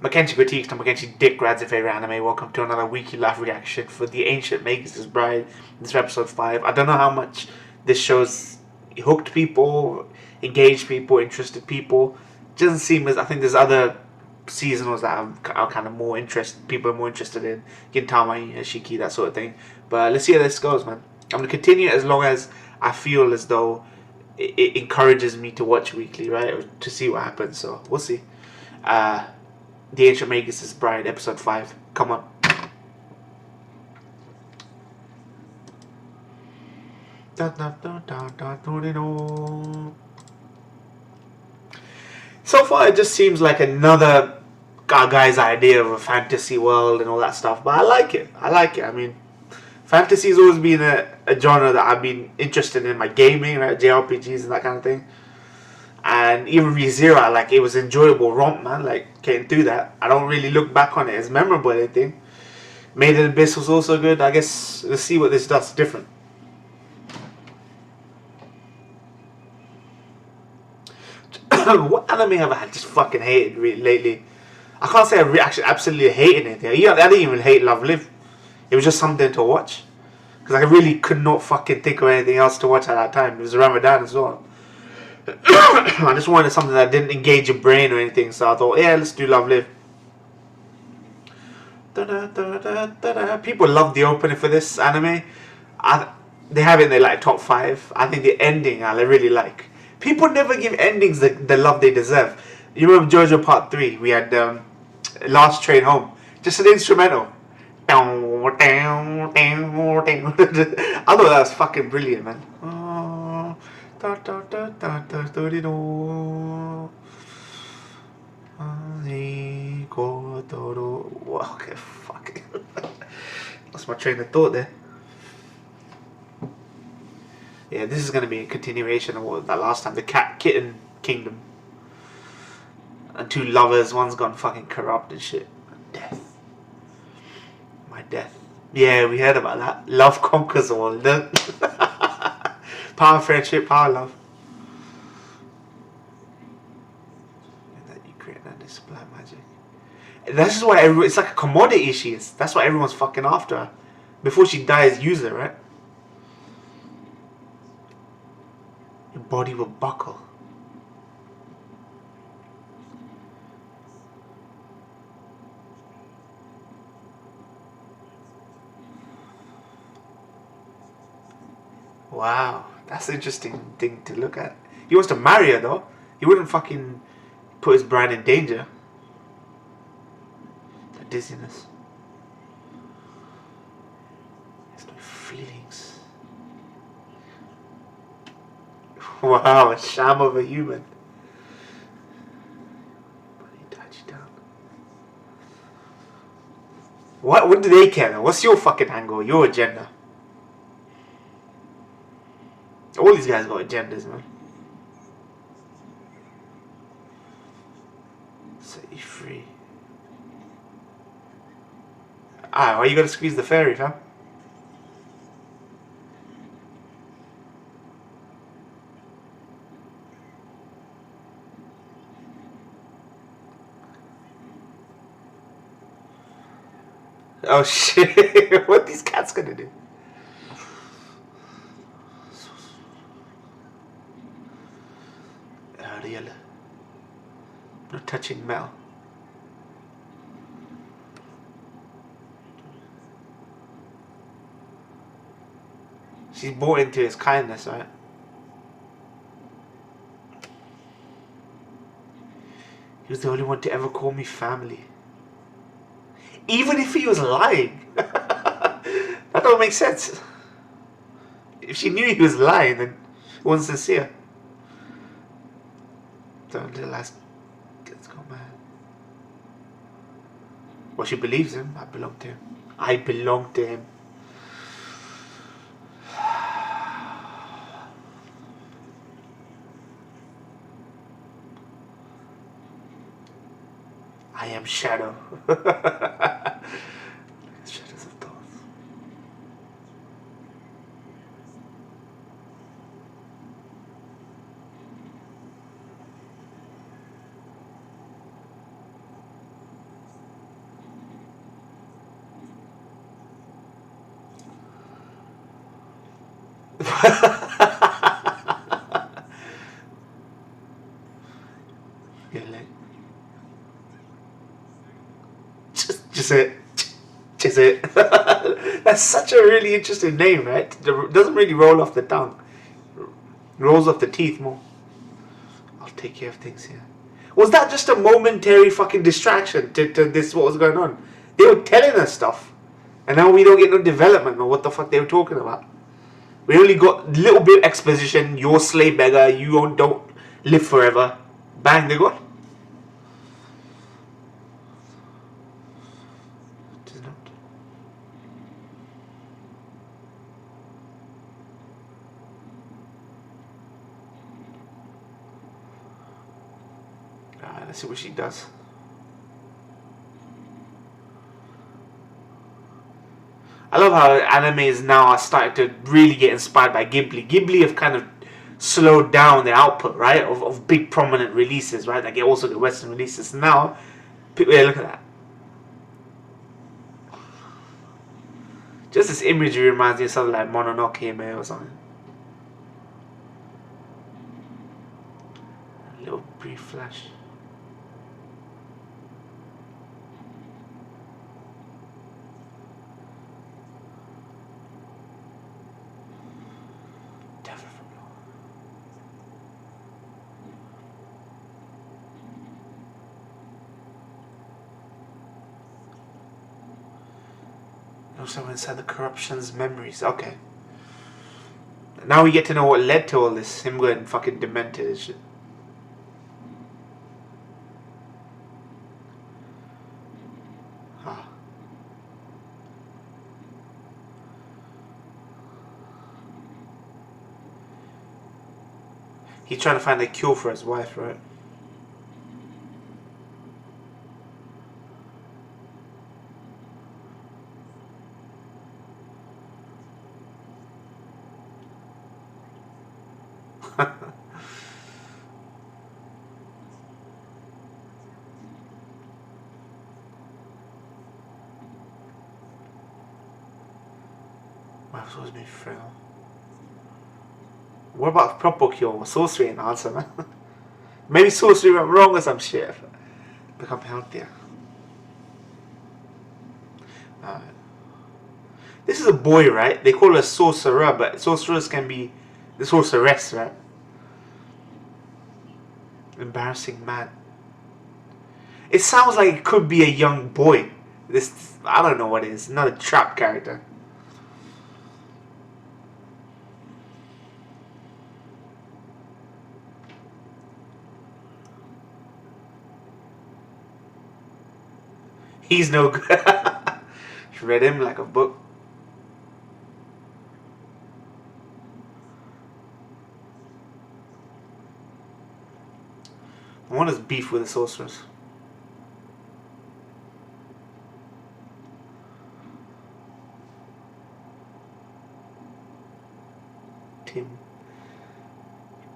Mackenzie Critiques to Mackenzie Dick Grads your favorite anime. Welcome to another weekly live reaction for The Ancient Magus' Bride. This is episode 5. I don't know how much this show's hooked people, engaged people, interested people. It doesn't seem as I think there's other seasonals that are kind of more interested. People are more interested in Gintama, Shiki, that sort of thing. But let's see how this goes, man. I'm gonna continue as long as I feel as though it encourages me to watch weekly, right? To see what happens. So we'll see. The Ancient Magus' Bride, episode 5. Come on. So far, it just seems like another guy's idea of a fantasy world and all that stuff. But I like it. I mean, fantasy's always been a genre that I've been interested in my gaming, right? JRPGs and that kind of thing. And even ReZero, like, it was enjoyable romp, man. Like, getting through that. I don't really look back on it as memorable or anything. Made in Abyss was also good. I guess let's see what this does different. What anime have I just fucking hated lately? I can't say I actually absolutely hated anything. I didn't even hate Love Live. It was just something to watch. Because I really could not fucking think of anything else to watch at that time. It was Ramadan as well. I just wanted something that didn't engage your brain or anything, so I thought, yeah, let's do Love Live. People love the opening for this anime. They have it in their like top 5. I think the ending I really like. People never give endings the love they deserve. You remember JoJo Part 3? We had Last Train Home. Just an instrumental. I thought that was fucking brilliant, man. Okay, fuck. Lost my train of thought there. Yeah, this is gonna be a continuation of what that last time, the Kitten Kingdom. And 2 lovers, one's gone fucking corrupt and shit. Death. My death. Yeah, we heard about that. Love conquers all. Power friendship, power love. And that you create that display magic. That's just why it's like a commodity she is. That's why everyone's fucking after her. Before she dies, use her, right? Your body will buckle. Wow, that's an interesting thing to look at. He wants to marry her though. He wouldn't fucking put his bride in danger. The dizziness. There's no feelings. Wow, a sham of a human. But he tied you down. What do they care? What's your fucking angle? Your agenda? All these guys got agendas, man. Set you free. Ah, why you gotta squeeze the fairy, fam? Oh shit, what these cats gonna do? Ariel. No touching Mel. She's bought into his kindness, right? He was the only one to ever call me family. Even if he was lying. That don't make sense. If she knew he was lying, then it wasn't sincere. Don't little ass. Let's go, man. Well, she believes him. I belong to him. I belong to him. I am Shadow. Shadows of thoughts. Yeah, like, just it. Just it. That's such a really interesting name, right? It doesn't really roll off the tongue. Rolls off the teeth more. I'll take care of things here. Was that just a momentary fucking distraction to this, what was going on? They were telling us stuff. And now we don't get no development or what the fuck they were talking about. We only got a little bit of exposition. You're a slave beggar. You don't live forever. Bang, they're gone. It is not. Alright, let's see what she does. I love how animes now are starting to really get inspired by Ghibli. Ghibli have kind of slowed down the output, right, of big prominent releases, right? Like also the Western releases. Now, yeah, look at that. Just this imagery reminds me of something like Mononoke Yome or something. A little brief flash. Someone inside the corruption's memories. Okay. Now we get to know what led to all this. Him going fucking demented and shit. Huh. He's trying to find a cure for his wife, right? My supposed to be frail. What about proper cure? Sorcery and answer, man. Maybe sorcery went wrong or some shit. Become healthier. This is a boy, right? They call her sorcerer, but sorcerers can be the sorceress, right? Embarrassing man. It sounds like it could be a young boy. This, I don't know what it is. Not a trap character. He's no good. Read him like a book. I want his beef with the sorcerers.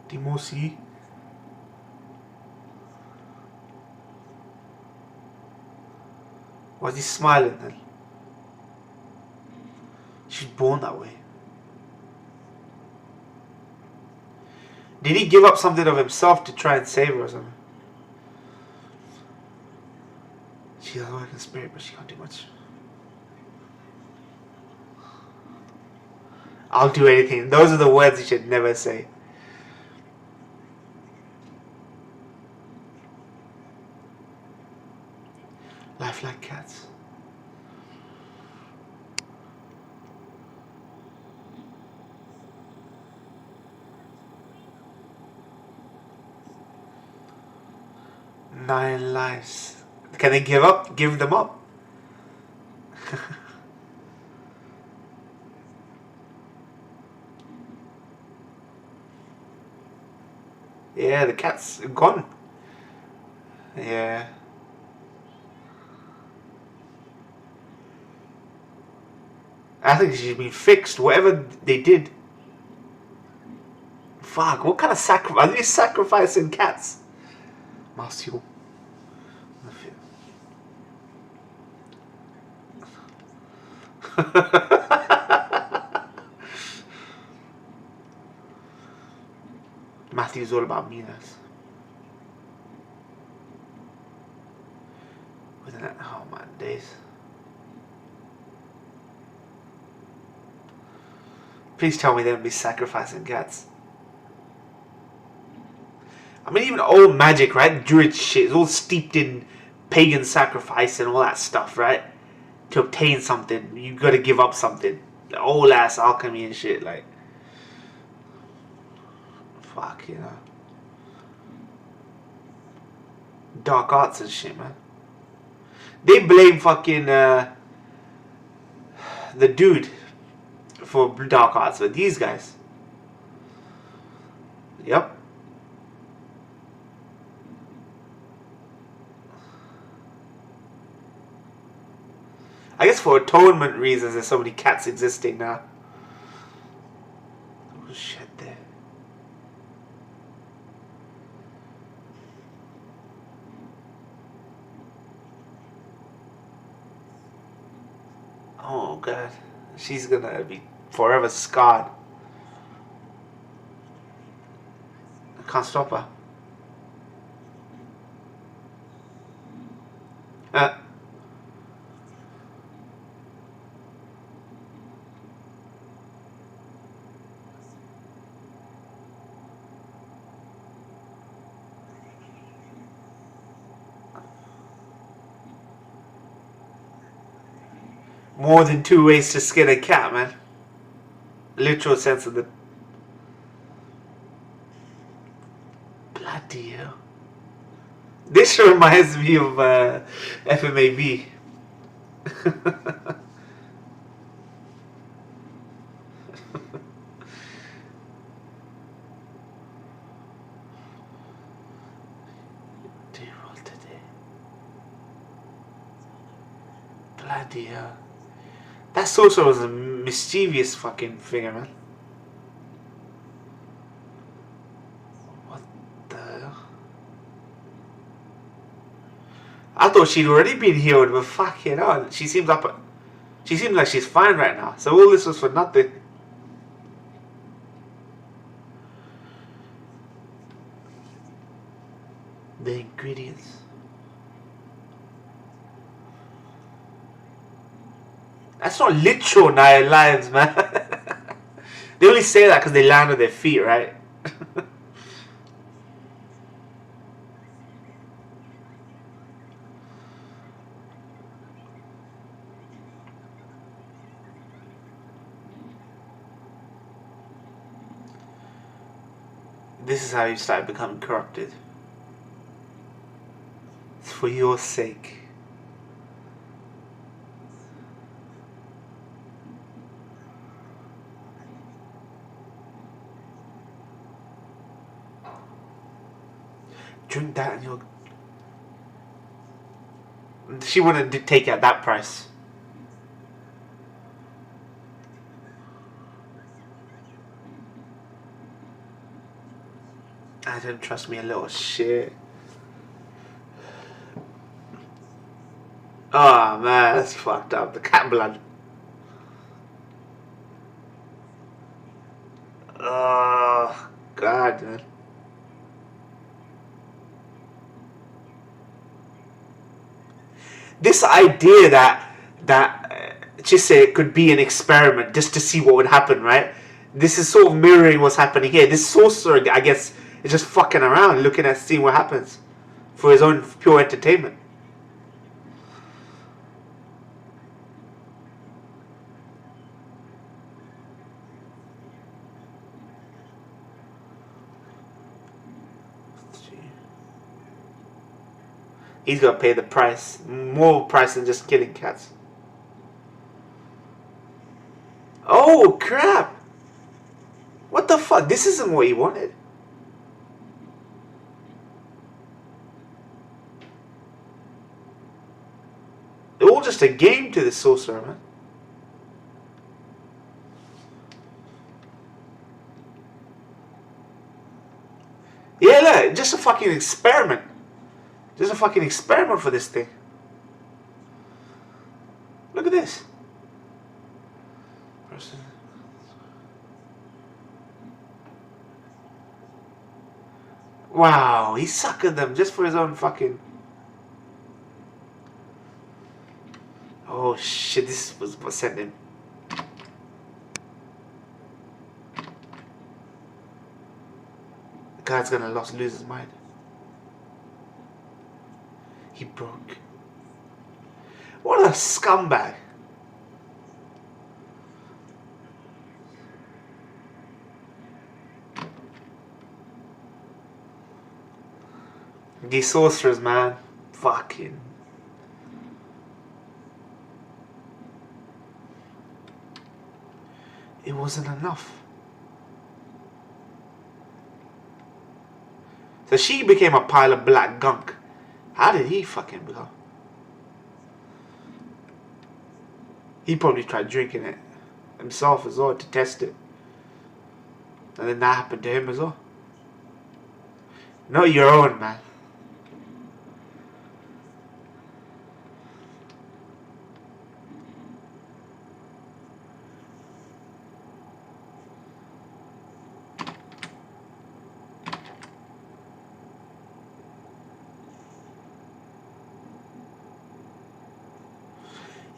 Timosi. Why is he smiling then? She's born that way. Did he give up something of himself to try and save her or something? She has a working spirit, but she can't do much. I'll do anything. Those are the words you should never say. Life like cats. Nine lives. Can they give up? Give them up. Yeah, the cat's gone. Yeah. I think she's been fixed. Whatever they did. Fuck, what kind of sacrifice? Are they sacrificing cats? Martial. Matthew's all about meanness. Wasn't it? Oh my days. Please tell me they won't be sacrificing cats. I mean, even old magic, right? Druid shit is all steeped in pagan sacrifice and all that stuff, right? To obtain something, you gotta give up something. The old ass alchemy and shit, like. Fuck, you know. Dark arts and shit, man. They blame fucking the dude for dark arts, but these guys. Yep. I guess for atonement reasons, there's so many cats existing now. Oh shit, there. Oh god, she's gonna be forever scarred. I can't stop her. More than 2 ways to skin a cat, man. Literal sense of the... Bloody hell. This reminds me of FMAV. Bloody hell. That sorcerer was a mischievous fucking figure, man. What the hell? I thought she'd already been healed, but fucking hell. She seems like she's fine right now. So all this was for nothing. The ingredients. That's not literal 9 lives, man. They only say that because they land on their feet, right? This is how you start becoming corrupted. It's for your sake. Drink that and you'll... She wouldn't take it at that price. I don't trust me a little shit. Oh man, that's fucked up. The cat blood. Oh god, man. This idea that Chise could be an experiment just to see what would happen, right? This is sort of mirroring what's happening here. This sorcerer, I guess, is just fucking around, looking at seeing what happens for his own pure entertainment. He's got to pay the price. More price than just killing cats. Oh, crap. What the fuck? This isn't what he wanted. They're all just a game to this sorcerer, man. Yeah, look. Just a fucking experiment. Just a fucking experiment for this thing. Look at this. Wow, he's sucking them just for his own fucking... Oh shit, this was what sent him. The guy's gonna lose his mind. He broke. What a scumbag. These sorcerers, man. Fucking. It wasn't enough. So she became a pile of black gunk. How did he fucking become? He probably tried drinking it himself as well to test it. And then that happened to him as well. Not your own, man.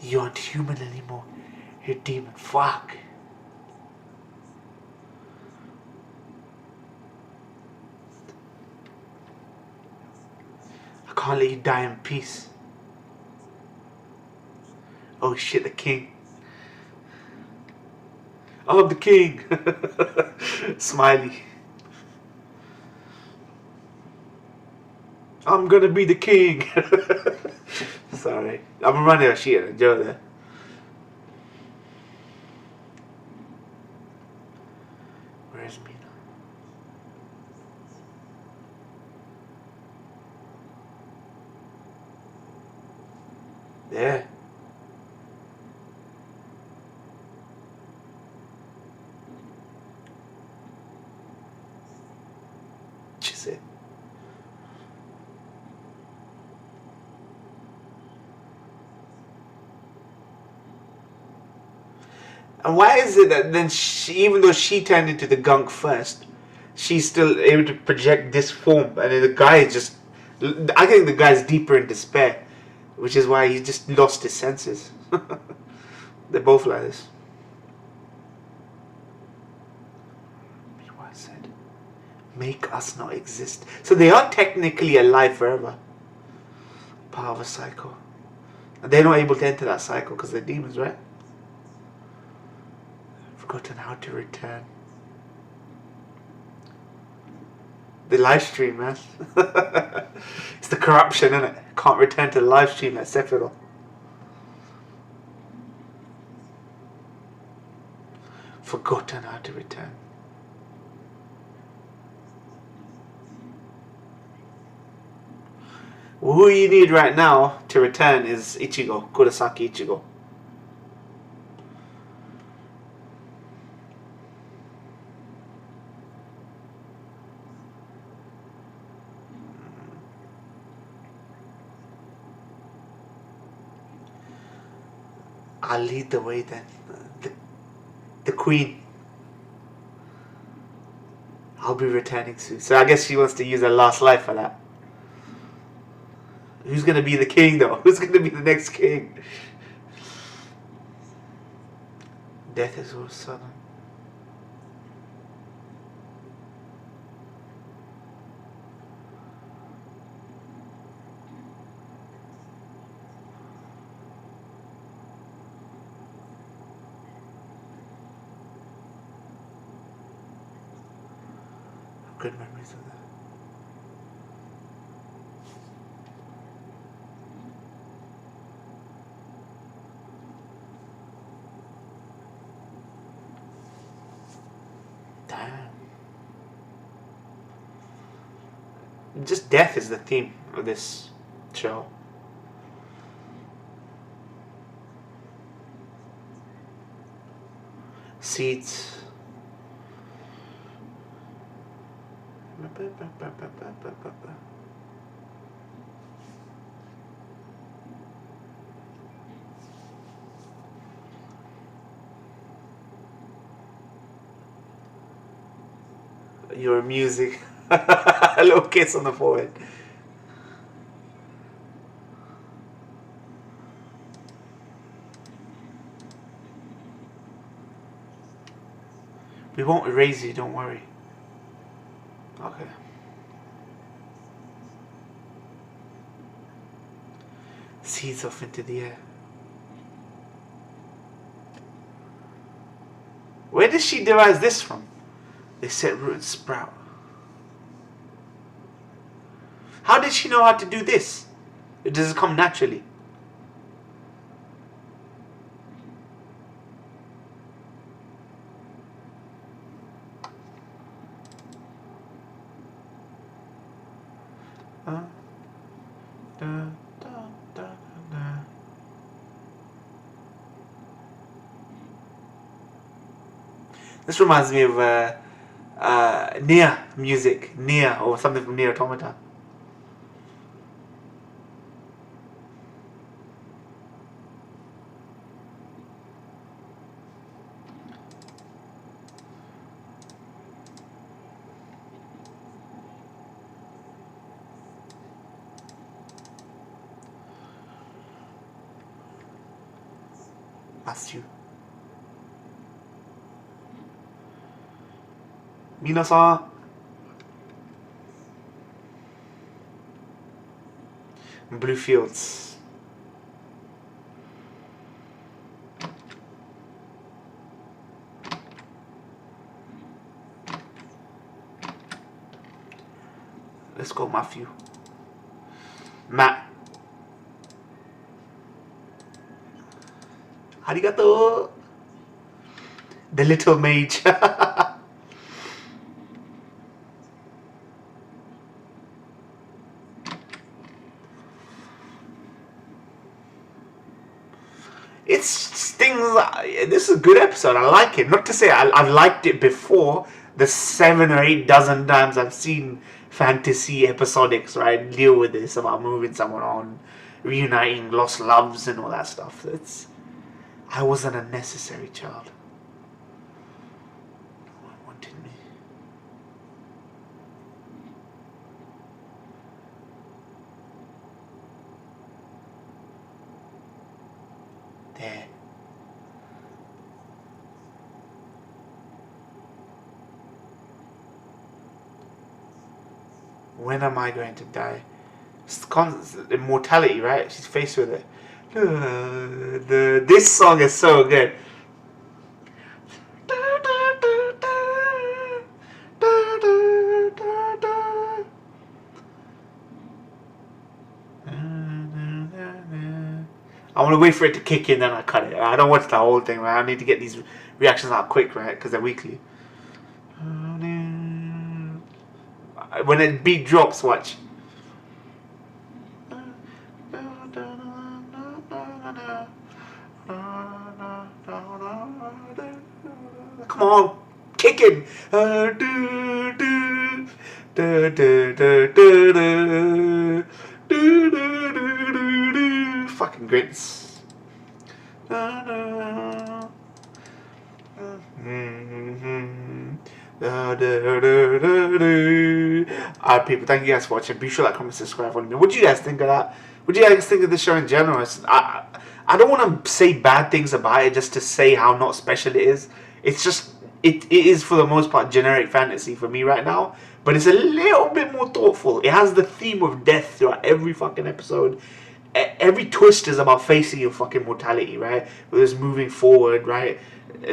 You aren't human anymore. You're a demon. Fuck. I can't let you die in peace. Oh shit, the king. I'm the king. Smiley. I'm gonna be the king. Sorry. I'm running out of shit and Joe there. Where's Mina? There. She said. And why is it that then she, even though she turned into the gunk first, she's still able to project this form, and then the guy is just... I think the guy's deeper in despair, which is why he just lost his senses. They're both like this. Meanwhile said, make us not exist. So they are technically alive forever. Part of a cycle. And they're not able to enter that cycle because they're demons, right? Forgotten how to return. The live stream, man. It's the corruption, isn't it? Can't return to the live stream at Sephiroth. Forgotten how to return. Well, who you need right now to return is Ichigo, Kurosaki Ichigo. I'll lead the way then. The queen. I'll be returning soon. So I guess she wants to use her last life for that. Who's gonna be the king though? Who's gonna be the next king? Death is so sudden. Good memories of that. Damn. Just death is the theme of this show. Seeds. Your music. A little kiss on the forehead. We won't erase you, don't worry. Okay. Seeds off into the air. Where did she derive this from? They set root and sprout. How did she know how to do this? It doesn't come naturally. This reminds me of Nier music, Nier, or something from Nier Automata. That's you. Minasan. Blue fields. Let's go, Matthew. Matt. Arigato. The little mage. It's things. This is a good episode. I like it. Not to say I've liked it before. The 7 or 8 dozen times I've seen fantasy episodics, right, deal with this about moving someone on, reuniting lost loves and all that stuff. I was an unnecessary child. No one wanted me. There. When am I going to die? It's constant immortality, right? She's faced with it. This song is so good. I want to wait for it to kick in, then I cut it. I don't watch the whole thing, right? I need to get these reactions out quick, right? Because they're weekly. When the beat drops, watch. Come on, kick it. Fucking grits. Alright, people, thank you guys for watching. Be sure to like, comment, subscribe for me. What do you guys think of that? What do you guys think of the show in general? I don't want to say bad things about it just to say how not special it is. It's just, it is for the most part generic fantasy for me right now. But it's a little bit more thoughtful. It has the theme of death throughout every fucking episode. Every twist is about facing your fucking mortality, right? Whether it's moving forward, right?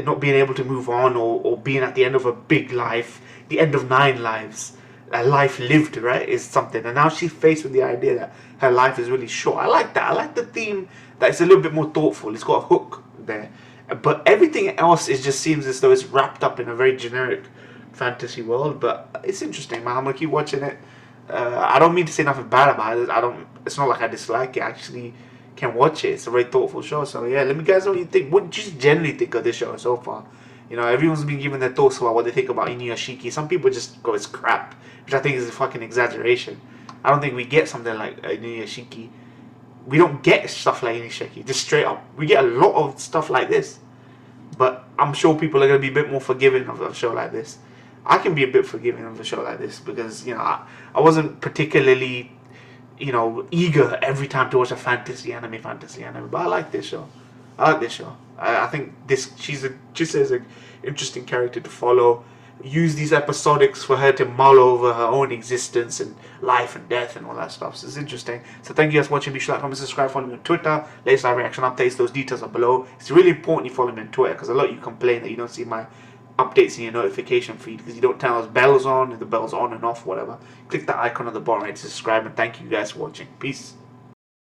Not being able to move on, or being at the end of a big life, the end of 9 lives. A life lived, right, is something. And now she's faced with the idea that her life is really short. I like that. I like the theme that it's a little bit more thoughtful. It's got a hook there. But everything else just seems as though it's wrapped up in a very generic fantasy world. But it's interesting, man. I'm going to keep watching it. I don't mean to say nothing bad about it. It's not like I dislike it. I actually can watch it. It's a very thoughtful show. So yeah, let me guys know what you think. What do you generally think of this show so far? You know, everyone's been giving their thoughts about what they think about Inuyashiki. Some people just go, it's crap, which I think is a fucking exaggeration. I don't think we get something like Inuyashiki. We don't get stuff like Inuyashiki, just straight up. We get a lot of stuff like this. But I'm sure people are going to be a bit more forgiving of a show like this. I can be a bit forgiving of a show like this because, you know, I wasn't particularly, you know, eager every time to watch a fantasy anime, but I like this show. I think she's just as an interesting character to follow. Use these episodics for her to mull over her own existence and life and death and all that stuff. So it's interesting. So thank you guys for watching. Be sure to like, comment, subscribe, follow me on Twitter. Latest live reaction updates. Those details are below. It's really important you follow me on Twitter because a lot of you complain that you don't see my updates in your notification feed because you don't turn those bells on, if the bells on and off, whatever. Click that icon on the bottom right to subscribe, and thank you guys for watching. Peace.